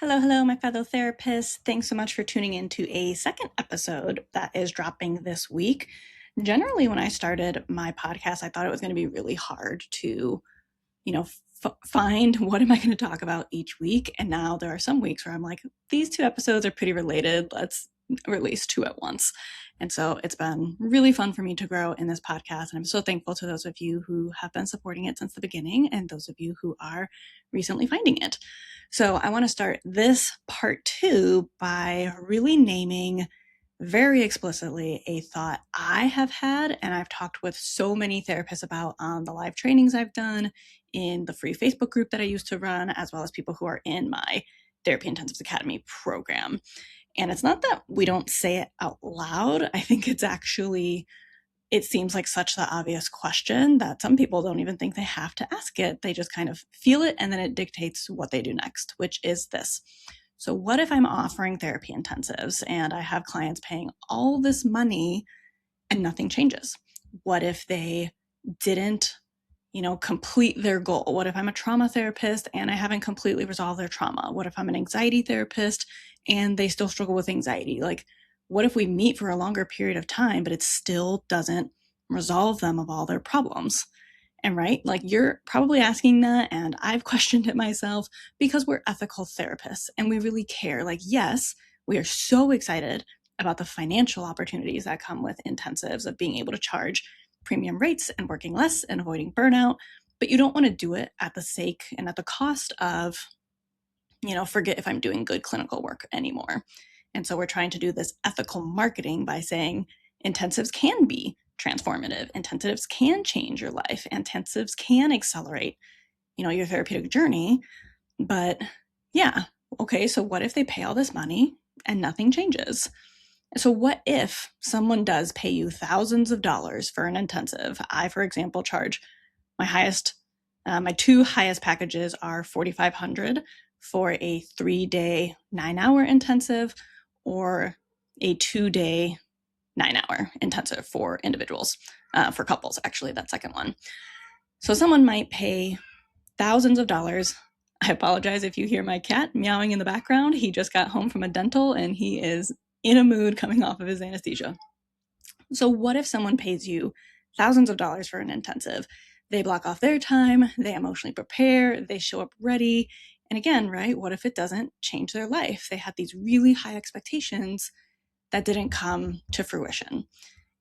Hello, my fellow therapists. Thanks so much for tuning in to a second episode that is dropping this week. Generally, when I started my podcast, I thought it was going to be really hard to, find what am I going to talk about each week. And now there are some weeks where I'm like, these two episodes are pretty related. Let's release two at once. And so it's been really fun for me to grow in this podcast. And I'm so thankful to those of you who have been supporting it since the beginning and those of you who are recently finding it. So I want to start this part 2 by really naming very explicitly a thought I have had and I've talked with so many therapists about on the live trainings I've done, in the free Facebook group that I used to run, as well as people who are in my Therapy Intensives Academy program. And it's not that we don't say it out loud. I think it's actually, it seems like such the obvious question that some people don't even think they have to ask it. They just kind of feel it and then it dictates what they do next, which is this. So what if I'm offering therapy intensives and I have clients paying all this money and nothing changes? What if they didn't, complete their goal? What if I'm a trauma therapist and I haven't completely resolved their trauma? What if I'm an anxiety therapist and they still struggle with anxiety? Like, what if we meet for a longer period of time, but it still doesn't resolve them of all their problems? And right, like you're probably asking that, and I've questioned it myself because we're ethical therapists and we really care. Like, yes, we are so excited about the financial opportunities that come with intensives, of being able to charge premium rates and working less and avoiding burnout, but you don't want to do it at the sake and at the cost of, forget if I'm doing good clinical work anymore. And so we're trying to do this ethical marketing by saying intensives can be transformative. Intensives can change your life. Intensives can accelerate, your therapeutic journey. But yeah, okay, so what if they pay all this money and nothing changes? So what if someone does pay you thousands of dollars for an intensive? I, for example, charge my two highest packages are $4,500 for a 3-day, 9-hour intensive, or a 2-day, 9-hour intensive for individuals, for couples, actually, that second one. So someone might pay thousands of dollars. I apologize if you hear my cat meowing in the background. He just got home from a dental and he is in a mood coming off of his anesthesia. So what if someone pays you thousands of dollars for an intensive? They block off their time, they emotionally prepare, they show up ready. And again, right, what if it doesn't change their life? They had these really high expectations that didn't come to fruition.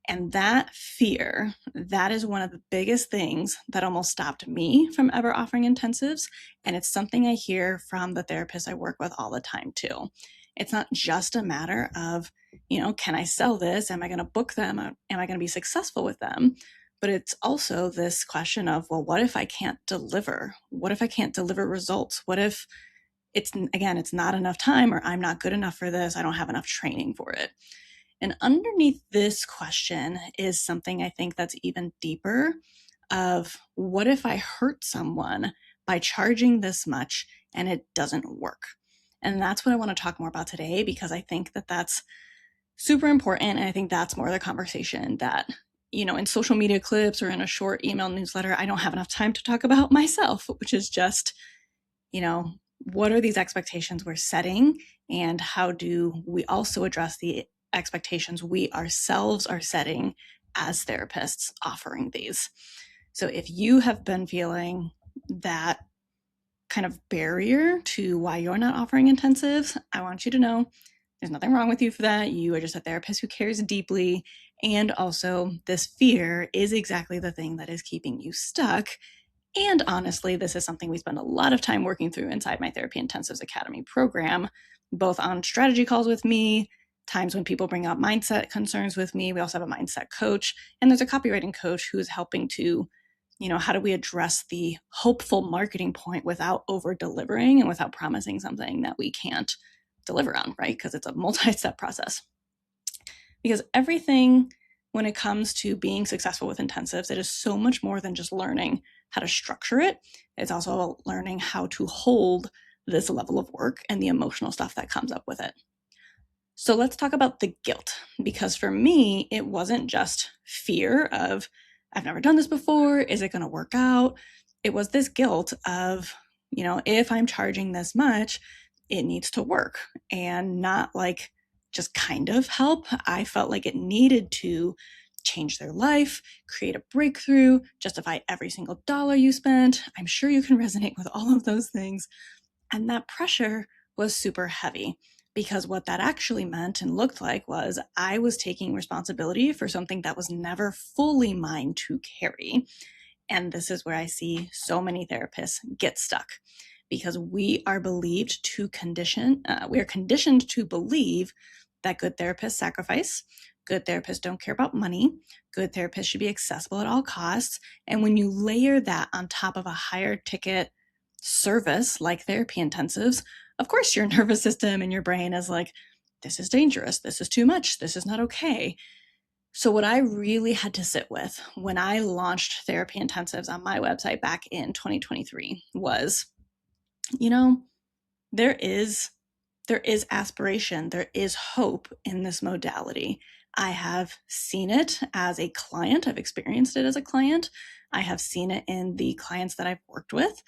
And that fear, that is one of the biggest things that almost stopped me from ever offering intensives. And it's something I hear from the therapists I work with all the time too. It's not just a matter of, can I sell this? Am I going to book them? Am I going to be successful with them? But it's also this question of, well, what if I can't deliver? What if I can't deliver results? What if it's not enough time, or I'm not good enough for this? I don't have enough training for it. And underneath this question is something I think that's even deeper of, what if I hurt someone by charging this much and it doesn't work? And that's what I want to talk more about today, because I think that that's super important. And I think that's more of the conversation that, in social media clips or in a short email newsletter, I don't have enough time to talk about myself, which is just, what are these expectations we're setting, and how do we also address the expectations we ourselves are setting as therapists offering these? So if you have been feeling that kind of barrier to why you're not offering intensives, I want you to know there's nothing wrong with you for that. You are just a therapist who cares deeply. And also, this fear is exactly the thing that is keeping you stuck. And honestly, this is something we spend a lot of time working through inside my Therapy Intensives Academy program, both on strategy calls with me, times when people bring up mindset concerns with me. We also have a mindset coach, and there's a copywriting coach who's helping to, how do we address the hopeful marketing point without over delivering and without promising something that we can't deliver on, right? Because it's a multi-step process. Because everything, when it comes to being successful with intensives, it is so much more than just learning how to structure it. It's also learning how to hold this level of work and the emotional stuff that comes up with it. So let's talk about the guilt, because for me, it wasn't just fear of, I've never done this before, is it going to work out? It was this guilt of, if I'm charging this much, it needs to work and not like just kind of help. I felt like it needed to change their life, create a breakthrough, justify every single dollar you spent. I'm sure you can resonate with all of those things. And that pressure was super heavy because what that actually meant and looked like was I was taking responsibility for something that was never fully mine to carry. And this is where I see so many therapists get stuck because we are we are conditioned to believe that good therapists sacrifice, good therapists don't care about money, good therapists should be accessible at all costs. And when you layer that on top of a higher ticket service like therapy intensives, of course your nervous system and your brain is like, this is dangerous, this is too much, this is not okay. So what I really had to sit with when I launched therapy intensives on my website back in 2023 was, you know, there is aspiration, there is hope in this modality. I have seen it as a client, I've experienced it as a client. I have seen it in the clients that I've worked with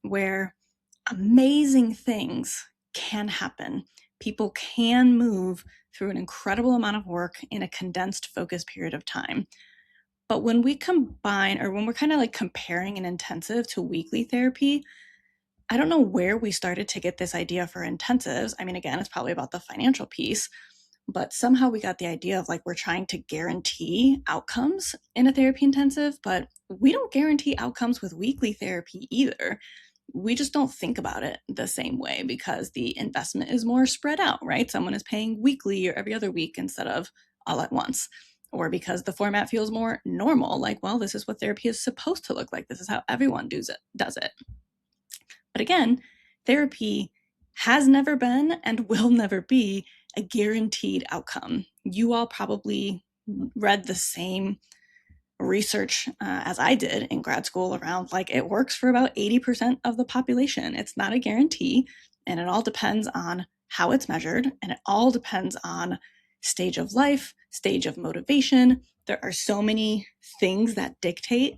where amazing things can happen. People can move through an incredible amount of work in a condensed, focused period of time. But when we combine, or when we're kind of like comparing an intensive to weekly therapy, I don't know where we started to get this idea for intensives. I mean, again, it's probably about the financial piece, but somehow we got the idea of like we're trying to guarantee outcomes in a therapy intensive, but we don't guarantee outcomes with weekly therapy either. We just don't think about it the same way because the investment is more spread out, right? Someone is paying weekly or every other week instead of all at once. Or because the format feels more normal, like, well, this is what therapy is supposed to look like. This is how everyone does it. But again, therapy has never been and will never be a guaranteed outcome. You all probably read the same research as I did in grad school around like it works for about 80% of the population. It's not a guarantee, and it all depends on how it's measured, and it all depends on stage of life, stage of motivation. There are so many things that dictate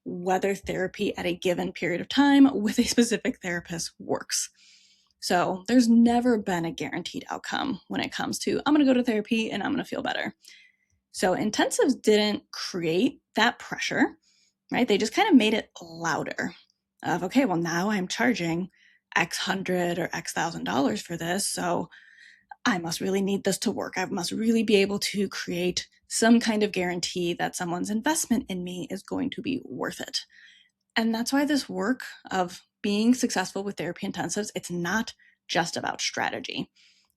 whether therapy at a given period of time with a specific therapist works. So there's never been a guaranteed outcome when it comes to, I'm going to go to therapy and I'm going to feel better. So intensives didn't create that pressure, right? They just kind of made it louder of, okay, well, now I'm charging X hundred or X $1,000 for this. So I must really need this to work. I must really be able to create some kind of guarantee that someone's investment in me is going to be worth it. And that's why this work of being successful with therapy intensives, it's not just about strategy.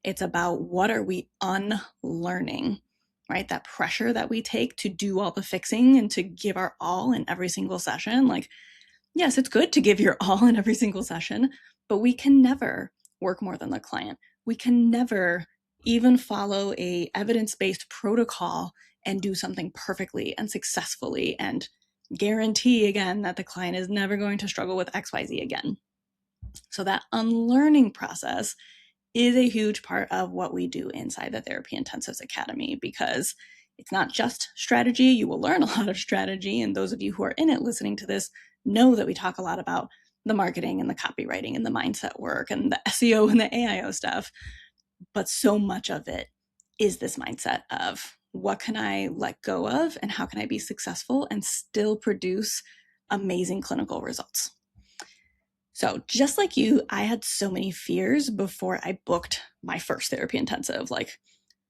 It's about what are we unlearning, right? That pressure that we take to do all the fixing and to give our all in every single session. Like, yes, it's good to give your all in every single session, but we can never work more than the client. We can never even follow a evidence-based protocol and do something perfectly and successfully and guarantee again that the client is never going to struggle with XYZ again. So that unlearning process is a huge part of what we do inside the Therapy Intensives Academy because it's not just strategy. You will learn a lot of strategy. And those of you who are in it listening to this know that we talk a lot about the marketing and the copywriting and the mindset work and the SEO and the AIO stuff. But so much of it is this mindset of what can I let go of and how can I be successful and still produce amazing clinical results. So just like you, I had so many fears before I booked my first therapy intensive, like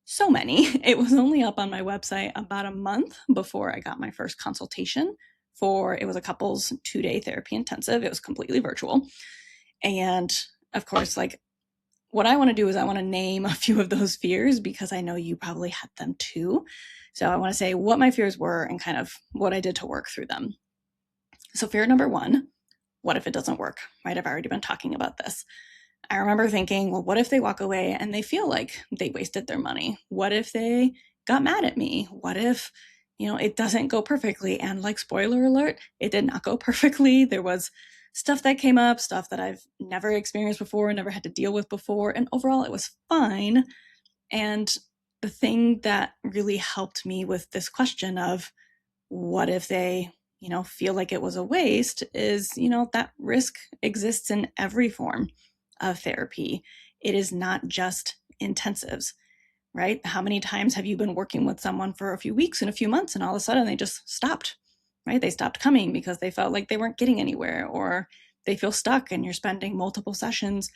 so many. It was only up on my website about a month before I got my first consultation it was a couple's 2-day therapy intensive. It was completely virtual. And of course, like what I want to do is I want to name a few of those fears because I know you probably had them too. So I want to say what my fears were and kind of what I did to work through them. So fear number one, what if it doesn't work, right? I've already been talking about this. I remember thinking, well, what if they walk away and they feel like they wasted their money? What if they got mad at me? What if, it doesn't go perfectly? And like, spoiler alert, it did not go perfectly. There was stuff that came up, stuff that I've never experienced before, never had to deal with before. And overall, it was fine. And the thing that really helped me with this question of what if they feel like it was a waste is, that risk exists in every form. of therapy. It is not just intensives, right? How many times have you been working with someone for a few weeks and a few months and all of a sudden they just stopped, right? They stopped coming because they felt like they weren't getting anywhere, or they feel stuck and you're spending multiple sessions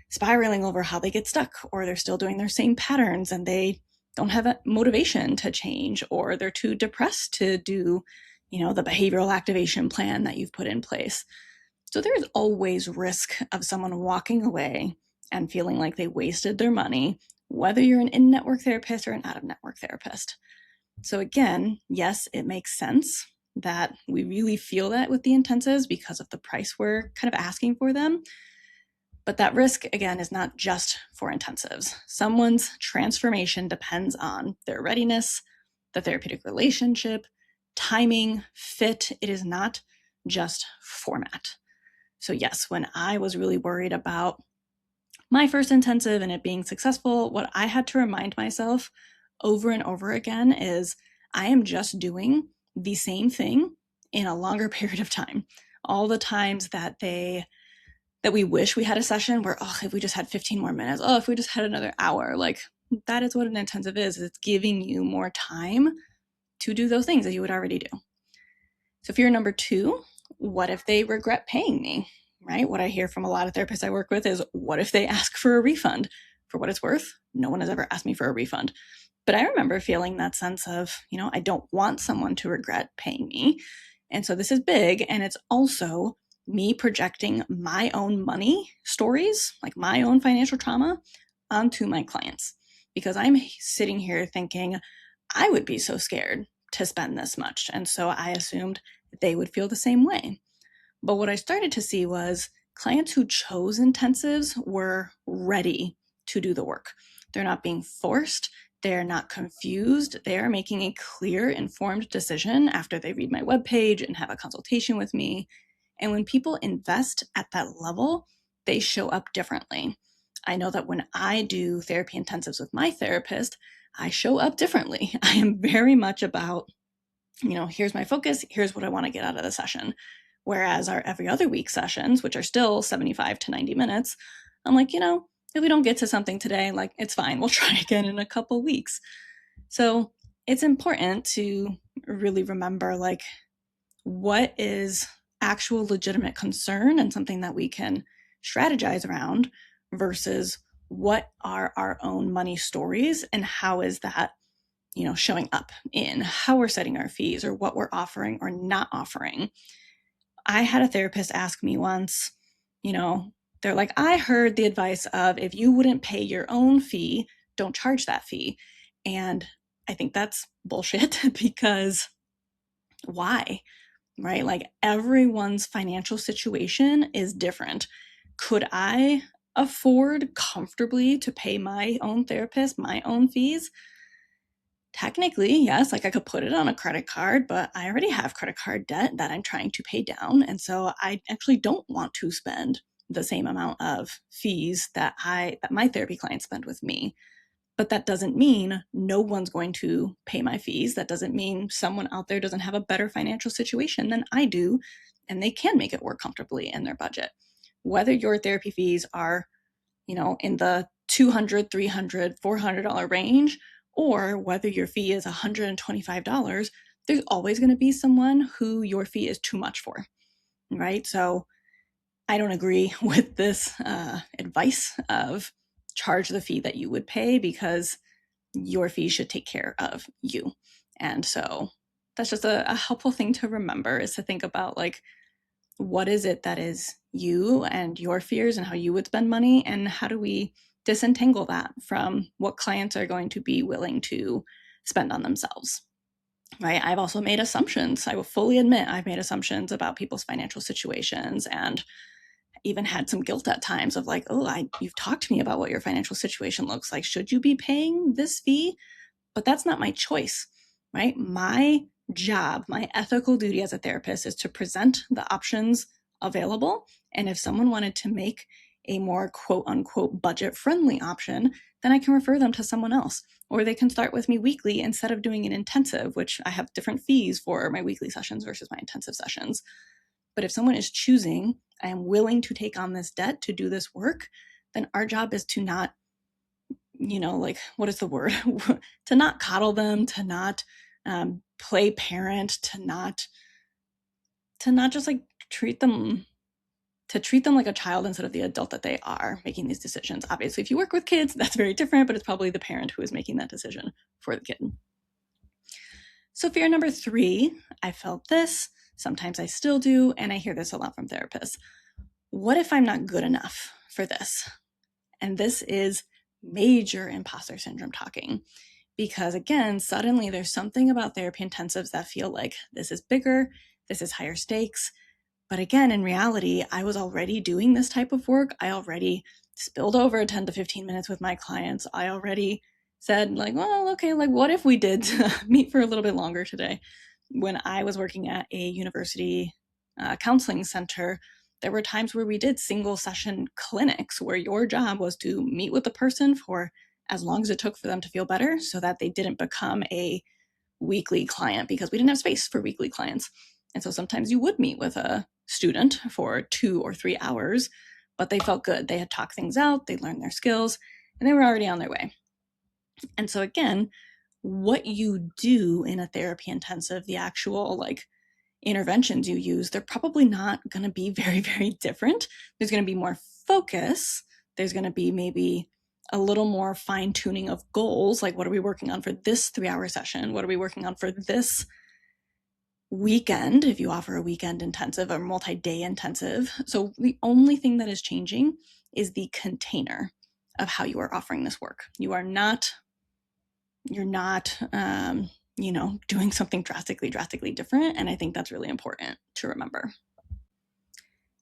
spiraling over how they get stuck, or they're still doing their same patterns and they don't have a motivation to change, or they're too depressed to do, the behavioral activation plan that you've put in place. So there's always risk of someone walking away and feeling like they wasted their money, whether you're an in-network therapist or an out-of-network therapist. So again, yes, it makes sense that we really feel that with the intensives because of the price we're kind of asking for them. But that risk, again, is not just for intensives. Someone's transformation depends on their readiness, the therapeutic relationship, timing, fit. It is not just format. So yes, when I was really worried about my first intensive and it being successful, what I had to remind myself over and over again is I am just doing the same thing in a longer period of time. All the times that we wish we had a session where, oh, if we just had 15 more minutes, oh, if we just had another hour, like that is what an intensive is. It's giving you more time to do those things that you would already do. So if you're number 2, what if they regret paying me, right? What I hear from a lot of therapists I work with is, what if they ask for a refund? For what it's worth, no one has ever asked me for a refund. But I remember feeling that sense of, I don't want someone to regret paying me. And so this is big. And it's also me projecting my own money stories, like my own financial trauma, onto my clients. Because I'm sitting here thinking, I would be so scared to spend this much. And so I assumed they would feel the same way. But what I started to see was clients who chose intensives were ready to do the work. They're not being forced. They're not confused. They are making a clear, informed decision after they read my webpage and have a consultation with me. And when people invest at that level, they show up differently. I know that when I do therapy intensives with my therapist, I show up differently. I am very much about, here's my focus, here's what I want to get out of the session. Whereas our every other week sessions, which are still 75 to 90 minutes, I'm like, if we don't get to something today, like it's fine, we'll try again in a couple weeks. So it's important to really remember, like, what is actual legitimate concern and something that we can strategize around versus what are our own money stories and how is that, showing up in how we're setting our fees or what we're offering or not offering. I had a therapist ask me once, they're like, I heard the advice of, if you wouldn't pay your own fee, don't charge that fee. And I think that's bullshit because why? Right? Like everyone's financial situation is different. Could I afford comfortably to pay my own therapist my own fees? Technically, yes, like I could put it on a credit card, but I already have credit card debt that I'm trying to pay down. And so I actually don't want to spend the same amount of fees that my therapy clients spend with me. But that doesn't mean no one's going to pay my fees. That doesn't mean someone out there doesn't have a better financial situation than I do, and they can make it work comfortably in their budget. Whether your therapy fees are, in the $200, $300, $400 range, or whether your fee is $125, there's always going to be someone who your fee is too much for, right? So I don't agree with this advice of charge the fee that you would pay, because your fee should take care of you. And so that's just a helpful thing to remember, is to think about, like, what is it that is you and your fears and how you would spend money, and how do we disentangle that from what clients are going to be willing to spend on themselves, right? I've also made assumptions. I will fully admit I've made assumptions about people's financial situations, and even had some guilt at times of like, oh, you've talked to me about what your financial situation looks like. Should you be paying this fee? But that's not my choice, right? My job, my ethical duty as a therapist is to present the options available. And if someone wanted to make a more quote unquote budget friendly option, then I can refer them to someone else. Or they can start with me weekly instead of doing an intensive, which I have different fees for my weekly sessions versus my intensive sessions. But if someone is choosing, I am willing to take on this debt to do this work, then our job is to not, like, what is the word? To not coddle them, to not play parent, to not just like treat them like a child instead of the adult that they are making these decisions. Obviously, if you work with kids, that's very different, but it's probably the parent who is making that decision for the kid. So fear number 3, I felt this, sometimes I still do, and I hear this a lot from therapists. What if I'm not good enough for this? And this is major imposter syndrome talking. Because again, suddenly there's something about therapy intensives that feel like this is bigger, this is higher stakes. But again, in reality, I was already doing this type of work. I already spilled over 10 to 15 minutes with my clients. I already said, like, well, okay, like, what if we did meet for a little bit longer today? When I was working at a university counseling center, there were times where we did single session clinics where your job was to meet with the person for as long as it took for them to feel better so that they didn't become a weekly client, because we didn't have space for weekly clients. And so sometimes you would meet with a student for 2 or 3 hours, but they felt good. They had talked things out, they learned their skills, and they were already on their way. And so again, what you do in a therapy intensive, the actual like interventions you use, they're probably not going to be very, very different. There's going to be more focus. There's going to be maybe a little more fine tuning of goals. Like, what are we working on for this 3-hour session? What are we working on for this weekend? If you offer a weekend intensive or multi-day intensive. So the only thing that is changing is the container of how you are offering this work. You're not doing something drastically different. And I think that's really important to remember.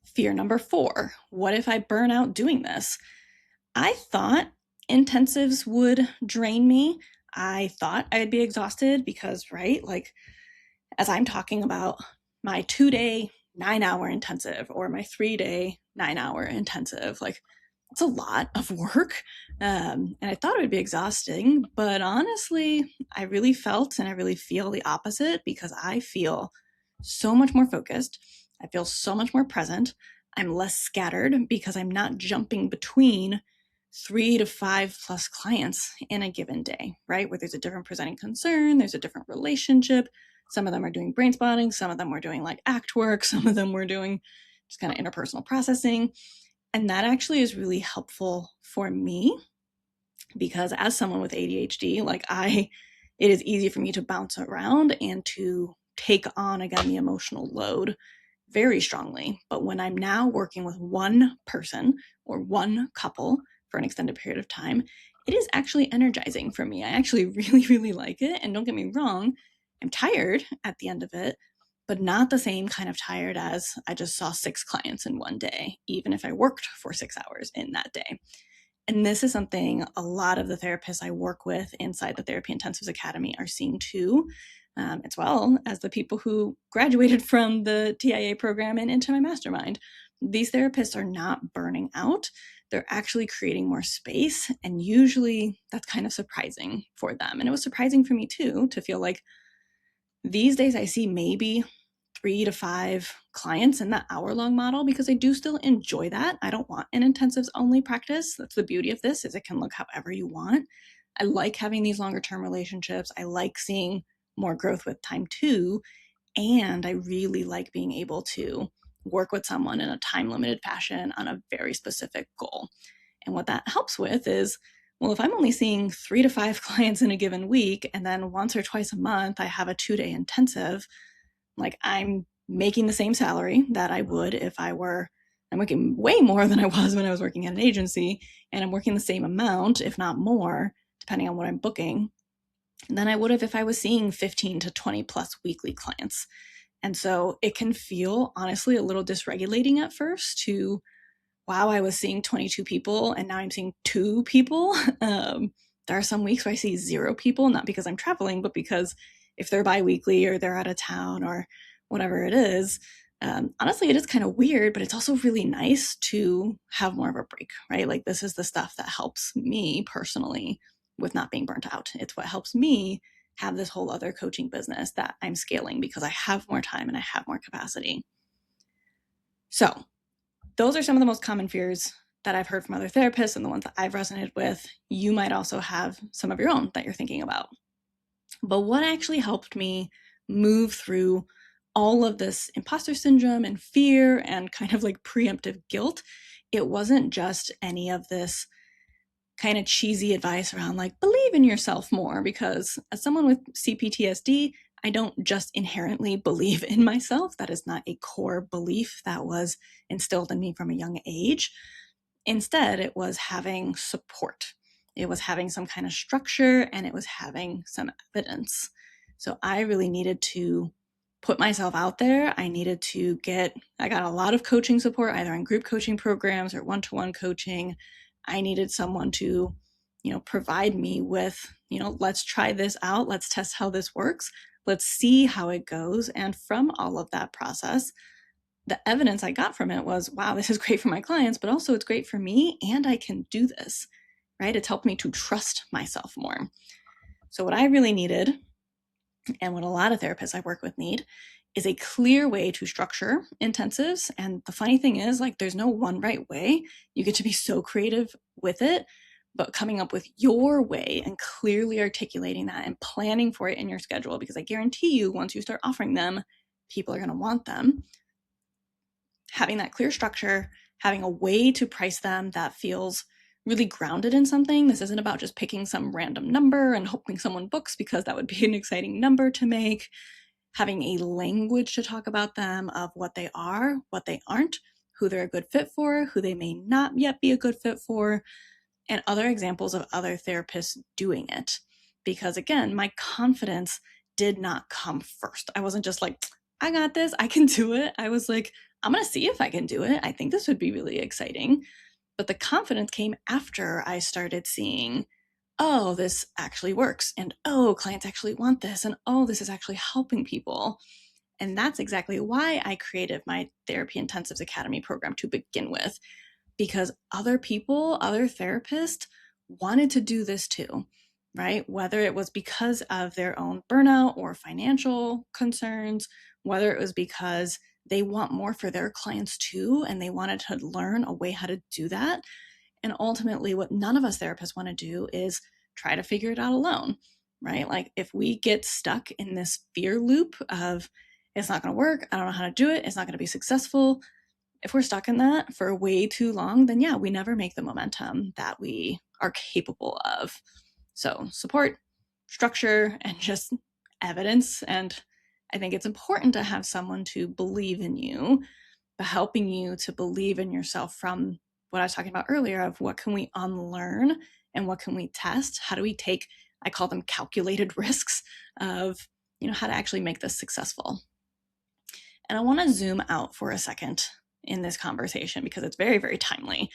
Fear number 4, what if I burn out doing this? I thought intensives would drain me. I thought I'd be exhausted because, right, like as I'm talking about my 2-day, 9-hour intensive or my 3-day, 9-hour intensive, like it's a lot of work. And I thought it would be exhausting, but honestly, I really felt and I really feel the opposite, because I feel so much more focused. I feel so much more present. I'm less scattered because I'm not jumping between 3 to 5 plus clients in a given day, right? Where there's a different presenting concern, there's a different relationship. Some of them are doing brain spotting, some of them were doing like act work, some of them were doing just kind of interpersonal processing. And that actually is really helpful for me, because as someone with ADHD, it is easy for me to bounce around and to take on, again, the emotional load very strongly. But when I'm now working with one person or one couple for an extended period of time, it is actually energizing for me. I actually really, really like it. And don't get me wrong, I'm tired at the end of it, but not the same kind of tired as I just saw 6 clients in one day, even if I worked for 6 hours in that day. And this is something a lot of the therapists I work with inside the Therapy Intensives Academy are seeing too, as well as the people who graduated from the TIA program and into my mastermind. These therapists are not burning out. They're actually creating more space. And usually that's kind of surprising for them. And it was surprising for me too, to feel like these days I see maybe 3 to 5 clients in that hour-long model, because I do still enjoy that. I don't want an intensives only practice. That's the beauty of this, is it can look however you want. I like having these longer term relationships. I like seeing more growth with time too. And I really like being able to work with someone in a time limited fashion on a very specific goal. And what that helps with is, well, if I'm only seeing 3 to 5 clients in a given week, and then once or twice a month I have a 2-day intensive, like I'm making the same salary that I would if I'm working way more than I was when I was working at an agency, and I'm working the same amount, if not more, depending on what I'm booking, than I would have if I was seeing 15 to 20 plus weekly clients. And so it can feel honestly a little dysregulating at first to, wow, I was seeing 22 people and now I'm seeing 2 people. There are some weeks where I see 0 people, not because I'm traveling, but because if they're biweekly or they're out of town or whatever it is, honestly, it is kind of weird, but it's also really nice to have more of a break, right? Like this is the stuff that helps me personally with not being burnt out. It's what helps me have this whole other coaching business that I'm scaling because I have more time and I have more capacity. So those are some of the most common fears that I've heard from other therapists and the ones that I've resonated with. You might also have some of your own that you're thinking about. But what actually helped me move through all of this imposter syndrome and fear and kind of like preemptive guilt, it wasn't just any of this kind of cheesy advice around like believe in yourself more, because as someone with CPTSD, I don't just inherently believe in myself. That is not a core belief that was instilled in me from a young age. Instead, it was having support. It was having some kind of structure, and it was having some evidence. So I really needed to put myself out there. I got a lot of coaching support, either in group coaching programs or one-to-one coaching. I needed someone to, provide me with, let's try this out. Let's test how this works. Let's see how it goes. And from all of that process, the evidence I got from it was, wow, this is great for my clients, but also it's great for me, and I can do this, right? It's helped me to trust myself more. So what I really needed, and what a lot of therapists I work with need, is a clear way to structure intensives. And the funny thing is, like, there's no one right way. You get to be so creative with it, but coming up with your way and clearly articulating that and planning for it in your schedule, because I guarantee you, once you start offering them, people are going to want them. Having that clear structure, having a way to price them that feels really grounded in something. This isn't about just picking some random number and hoping someone books, because that would be an exciting number to make. Having a language to talk about them of what they are, what they aren't, who they're a good fit for, who they may not yet be a good fit for, and other examples of other therapists doing it. Because again, my confidence did not come first. I wasn't just like, I got this, I can do it. I was like, I'm going to see if I can do it. I think this would be really exciting. But the confidence came after I started seeing, oh, this actually works. And oh, clients actually want this. And oh, this is actually helping people. And that's exactly why I created my Therapy Intensives Academy program to begin with, because other people, other therapists wanted to do this too, right? Whether it was because of their own burnout or financial concerns, whether it was because they want more for their clients too, and they wanted to learn a way how to do that. And ultimately, what none of us therapists want to do is try to figure it out alone, right? Like, if we get stuck in this fear loop of it's not going to work, I don't know how to do it, it's not going to be successful, if we're stuck in that for way too long, then yeah, we never make the momentum that we are capable of. So support, structure, and just evidence. And I think it's important to have someone to believe in you, but helping you to believe in yourself from what I was talking about earlier of what can we unlearn and what can we test? How do we take, I call them calculated risks of, how to actually make this successful. And I want to zoom out for a second in this conversation because it's very, very timely.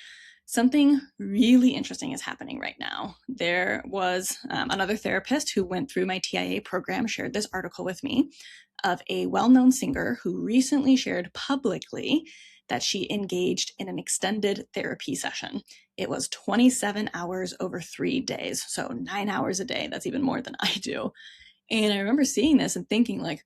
Something really interesting is happening right now. There was another therapist who went through my TIA program, shared this article with me of a well-known singer who recently shared publicly that she engaged in an extended therapy session. It was 27 hours over 3 days, so 9 hours a day. That's even more than I do. And I remember seeing this and thinking like,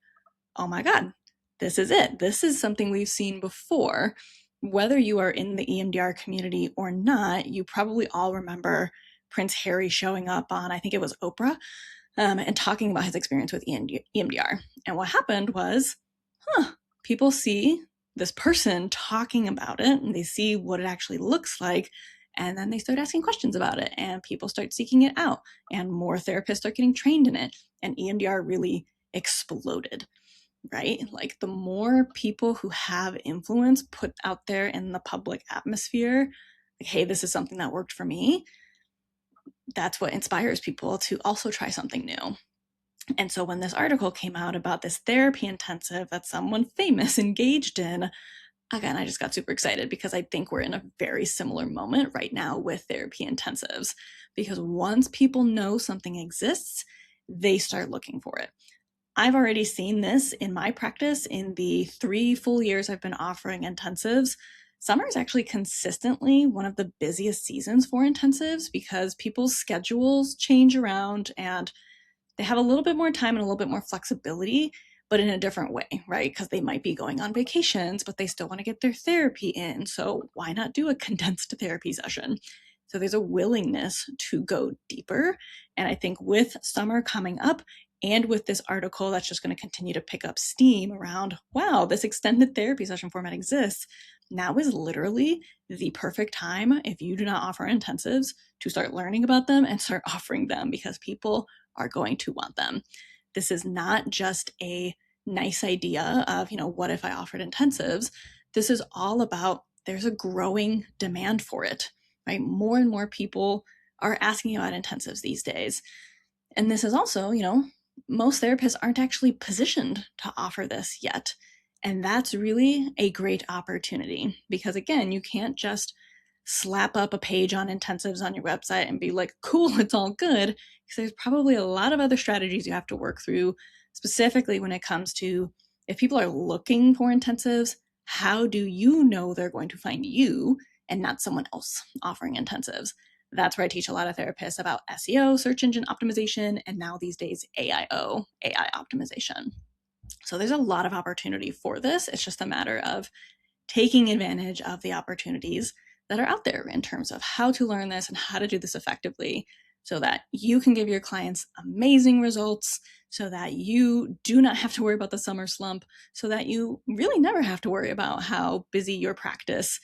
oh my God, this is it. This is something we've seen before. Whether you are in the EMDR community or not, you probably all remember Prince Harry showing up on, I think it was Oprah, and talking about his experience with EMDR. And what happened was, people see this person talking about it, and they see what it actually looks like, and then they start asking questions about it, and people start seeking it out, and more therapists start getting trained in it, and EMDR really exploded. Right? Like, the more people who have influence put out there in the public atmosphere, like, hey, this is something that worked for me, that's what inspires people to also try something new. And so when this article came out about this therapy intensive that someone famous engaged in, again, I just got super excited because I think we're in a very similar moment right now with therapy intensives. Because once people know something exists, they start looking for it. I've already seen this in my practice in the 3 full years I've been offering intensives. Summer is actually consistently one of the busiest seasons for intensives because people's schedules change around and they have a little bit more time and a little bit more flexibility, but in a different way, right? Because they might be going on vacations, but they still want to get their therapy in. So why not do a condensed therapy session? So there's a willingness to go deeper. And I think with summer coming up and with this article that's just going to continue to pick up steam around, wow, this extended therapy session format exists. Now is literally the perfect time, if you do not offer intensives, to start learning about them and start offering them, because people are going to want them. This is not just a nice idea of, what if I offered intensives? This is all about, there's a growing demand for it, right? More and more people are asking about intensives these days. And this is also, most therapists aren't actually positioned to offer this yet. And that's really a great opportunity, because again, you can't just slap up a page on intensives on your website and be like, cool, it's all good. Because there's probably a lot of other strategies you have to work through, specifically when it comes to, if people are looking for intensives, how do you know they're going to find you and not someone else offering intensives? That's where I teach a lot of therapists about SEO, search engine optimization, and now these days AIO, AI optimization. So there's a lot of opportunity for this. It's just a matter of taking advantage of the opportunities that are out there in terms of how to learn this and how to do this effectively, so that you can give your clients amazing results, so that you do not have to worry about the summer slump, so that you really never have to worry about how busy your practice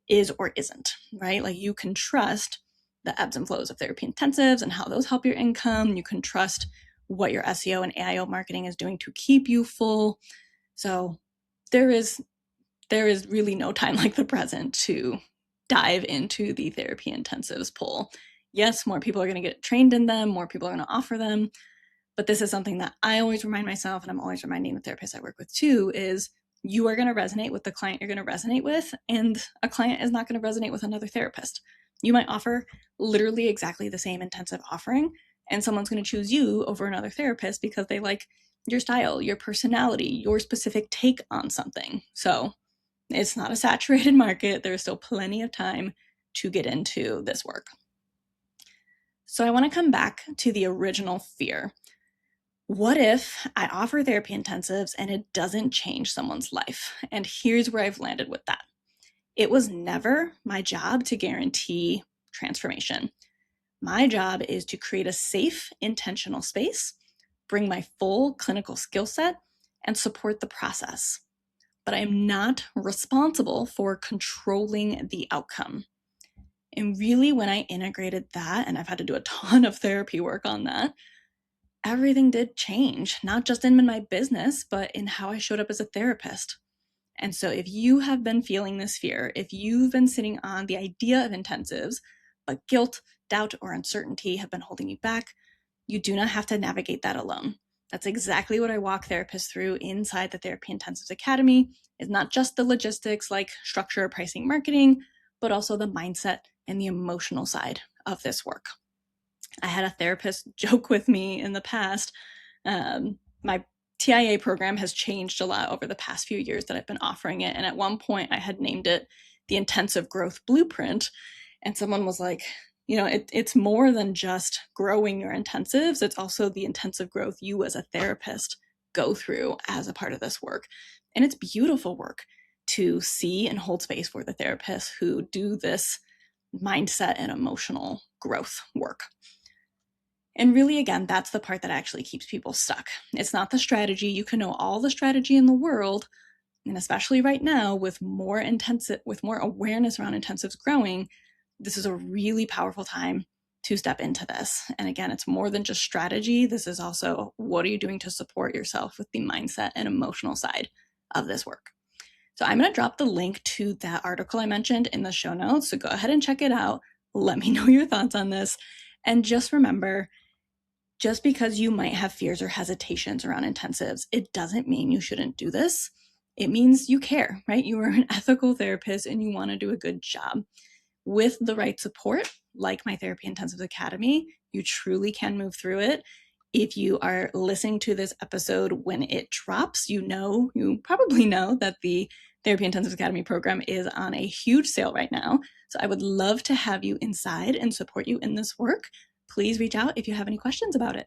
is or isn't, right? Like, you can trust the ebbs and flows of therapy intensives and how those help your income. You can trust what your SEO and AIO marketing is doing to keep you full. So there is really no time like the present to dive into the therapy intensives pool. Yes, more people are going to get trained in them, more people are going to offer them, but this is something that I always remind myself, and I'm always reminding the therapists I work with too, is you are going to resonate with the client you're going to resonate with, and a client is not going to resonate with another therapist. You might offer literally exactly the same intensive offering, and someone's going to choose you over another therapist because they like your style, your personality, your specific take on something. So it's not a saturated market. There's still plenty of time to get into this work. So I want to come back to the original fear. What if I offer therapy intensives and it doesn't change someone's life? And here's where I've landed with that. It was never my job to guarantee transformation. My job is to create a safe, intentional space, bring my full clinical skill set, and support the process. But I am not responsible for controlling the outcome. And really, when I integrated that, and I've had to do a ton of therapy work on that, everything did change, not just in my business, but in how I showed up as a therapist. And so if you have been feeling this fear, if you've been sitting on the idea of intensives, but guilt, doubt, or uncertainty have been holding you back, you do not have to navigate that alone. That's exactly what I walk therapists through inside the Therapy Intensives Academy. Is not just the logistics like structure, pricing, marketing, but also the mindset and the emotional side of this work. I had a therapist joke with me in the past. My TIA program has changed a lot over the past few years that I've been offering it. And at one point I had named it the Intensive Growth Blueprint. And someone was like, it's more than just growing your intensives. It's also the intensive growth you as a therapist go through as a part of this work. And it's beautiful work to see and hold space for the therapists who do this mindset and emotional growth work. And really, again, that's the part that actually keeps people stuck. It's not the strategy. You can know all the strategy in the world, and especially right now with more awareness around intensives growing, this is a really powerful time to step into this. And again, it's more than just strategy. This is also, what are you doing to support yourself with the mindset and emotional side of this work? So I'm going to drop the link to that article I mentioned in the show notes. So go ahead and check it out. Let me know your thoughts on this. And just remember, just because you might have fears or hesitations around intensives, it doesn't mean you shouldn't do this. It means you care, right? You are an ethical therapist and you want to do a good job. With the right support, like my Therapy Intensives Academy, you truly can move through it. If you are listening to this episode when it drops, you probably know that the Therapy Intensives Academy program is on a huge sale right now. So I would love to have you inside and support you in this work. Please reach out if you have any questions about it.